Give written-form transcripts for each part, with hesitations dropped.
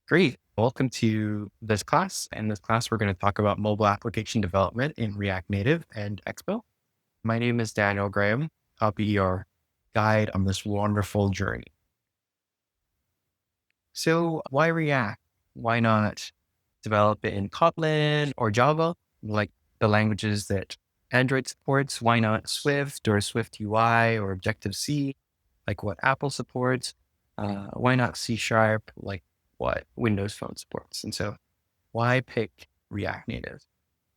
Great. Welcome to this class. In this class, we're going to talk about mobile application development in React Native and Expo. My name is Daniel Graham. I'll be your guide on this wonderful journey. So, why React? Why not develop it in Kotlin or Java, like the languages that Android supports? Why not Swift or Swift UI or Objective C, like what Apple supports? Why not C Sharp, like what Windows Phone supports? And so, why pick React Native?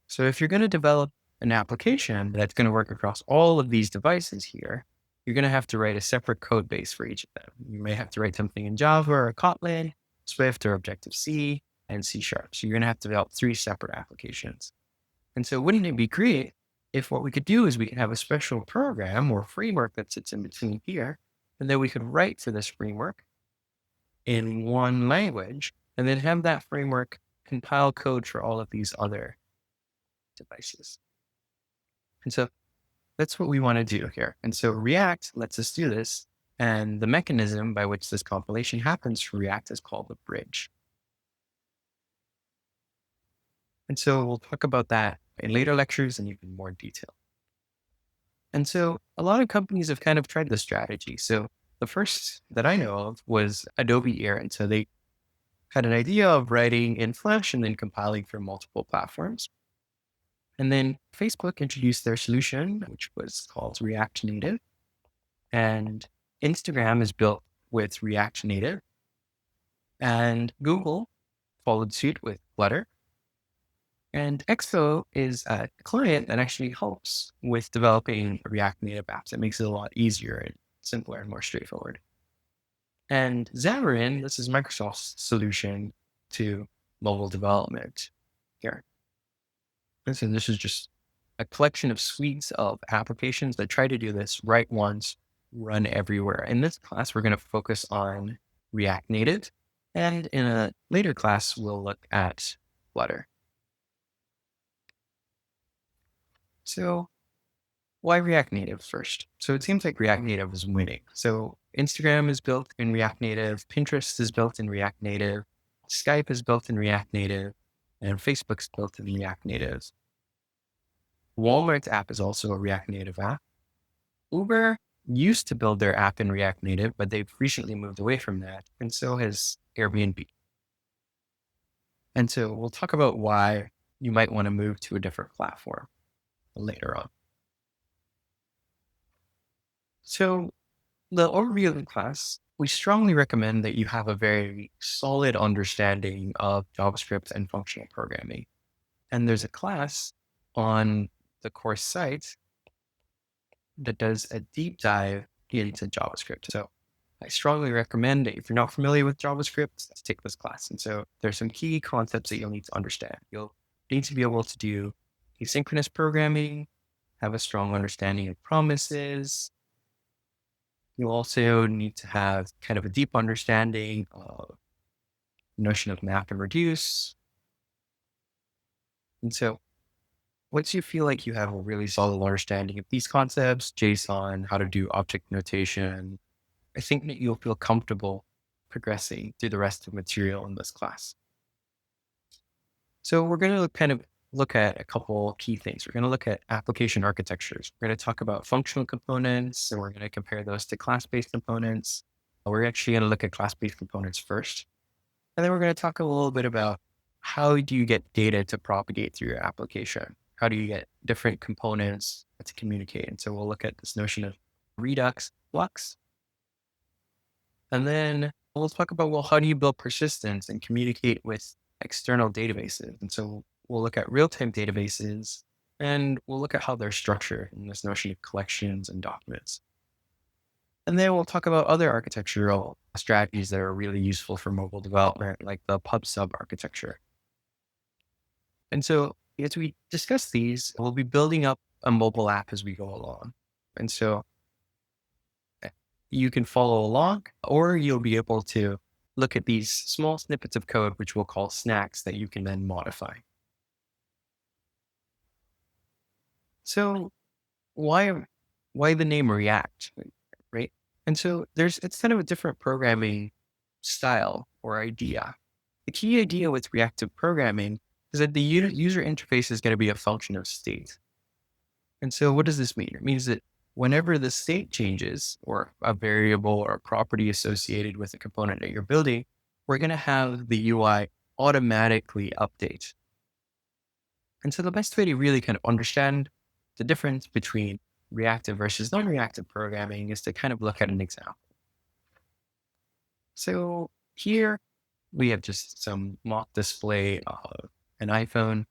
So if you're going to develop an application that's going to work across all of these devices here, you're going to have to write a separate code base for each of them. You may have to write something in Java or Kotlin, Swift or Objective C, and C Sharp. So you're going to have to develop three separate applications. And so wouldn't it be great if what we could do is we could have a special program or framework that sits in between here, and then we could write for this framework in one language, and then have that framework compile code for all of these other devices. And so that's what we want to do here. And so React lets us do this. And the mechanism by which this compilation happens for React is called the bridge. And so we'll talk about that in later lectures in even more detail. And so a lot of companies have kind of tried this strategy. So the first that I know of was Adobe here. And so they had an idea of writing in Flash and then compiling for multiple platforms. And then Facebook introduced their solution, which was called React Native. And Instagram is built with React Native. And Google followed suit with Flutter. And Expo is a client that actually helps with developing React Native apps. It makes it a lot easier and simpler and more straightforward. And Xamarin, this is Microsoft's solution to mobile development here. And so this is just a collection of suites of applications that try to do this right once, run everywhere. In this class, we're going to focus on React Native. And in a later class, we'll look at Flutter. So why React Native first? So it seems like React Native is winning. So Instagram is built in React Native, Pinterest is built in React Native, Skype is built in React Native, and Facebook's built in React Native. Walmart's app is also a React Native app. Uber used to build their app in React Native, but they've recently moved away from that. And so has Airbnb. And so we'll talk about why you might want to move to a different platform later on. So the overview of the class, we strongly recommend that you have a very solid understanding of JavaScript and functional programming. And there's a class on the course site that does a deep dive into JavaScript. So I strongly recommend that if you're not familiar with JavaScript, take this class. And so there's some key concepts that you'll need to understand. You'll need to be able to do asynchronous programming, have a strong understanding of promises. You'll also need to have kind of a deep understanding of the notion of map and reduce. And so once you feel like you have a really solid understanding of these concepts, JSON, how to do object notation, I think that you'll feel comfortable progressing through the rest of the material in this class. So we're going to kind of look at a couple key things. We're going to look at application architectures. We're going to talk about functional components, and we're going to compare those to class-based components. We're actually going to look at class-based components first. And then we're going to talk a little bit about how do you get data to propagate through your application? How do you get different components to communicate? And so we'll look at this notion of Redux, Flux. And then we'll talk about, well, how do you build persistence and communicate with external databases? And so we'll look at real-time databases, and we'll look at how they're structured in this notion of collections and documents. And then we'll talk about other architectural strategies that are really useful for mobile development, like the pub/sub architecture. And so as we discuss these, we'll be building up a mobile app as we go along. And so you can follow along, or you'll be able to look at these small snippets of code, which we'll call snacks, that you can then modify. So why the name React, right? And so it's kind of a different programming style or idea. The key idea with reactive programming is that the user interface is going to be a function of state. And so what does this mean? It means that whenever the state changes or a variable or a property associated with a component that you're building, we're going to have the UI automatically update. And so the best way to really kind of understand the difference between reactive versus non-reactive programming is to kind of look at an example. So here we have just some mock display of an iPhone,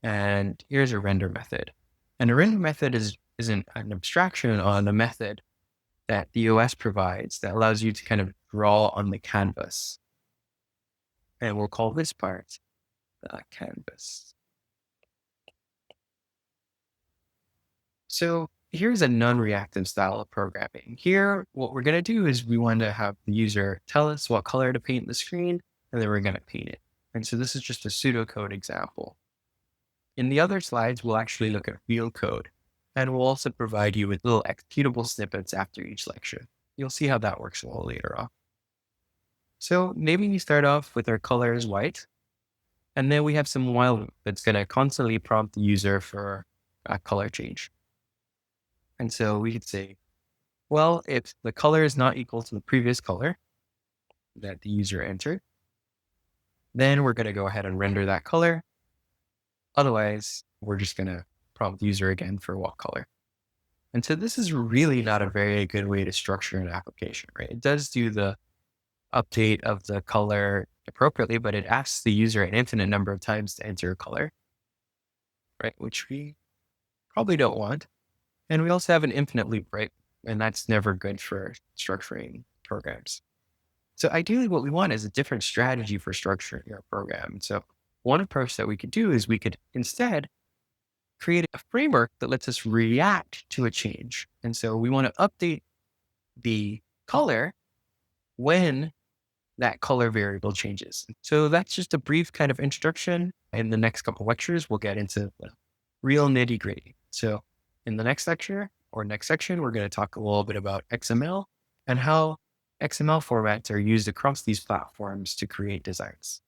and here's a render method. And a render method is an abstraction on a method that the OS provides that allows you to kind of draw on the canvas. And we'll call this part the canvas. So here's a non-reactive style of programming. Here, what we're going to do is we want to have the user tell us what color to paint the screen, and then we're going to paint it. And so this is just a pseudocode example. In the other slides, we'll actually look at real code, and we'll also provide you with little executable snippets after each lecture. You'll see how that works a little later on. So maybe we start off with our color as white, and then we have some while loop that's going to constantly prompt the user for a color change. And so we could say, well, if the color is not equal to the previous color that the user entered, then we're going to go ahead and render that color. Otherwise, we're just going to prompt the user again for what color. And so this is really not a very good way to structure an application, right? It does do the update of the color appropriately, but it asks the user an infinite number of times to enter a color, right? Which we probably don't want. And we also have an infinite loop, right? And that's never good for structuring programs. So ideally what we want is a different strategy for structuring our program. So one approach that we could do is we could instead create a framework that lets us react to a change. And so we want to update the color when that color variable changes. So that's just a brief kind of introduction. In the next couple of lectures, we'll get into the real nitty gritty. So in the next lecture or next section, we're going to talk a little bit about XML and how XML formats are used across these platforms to create designs.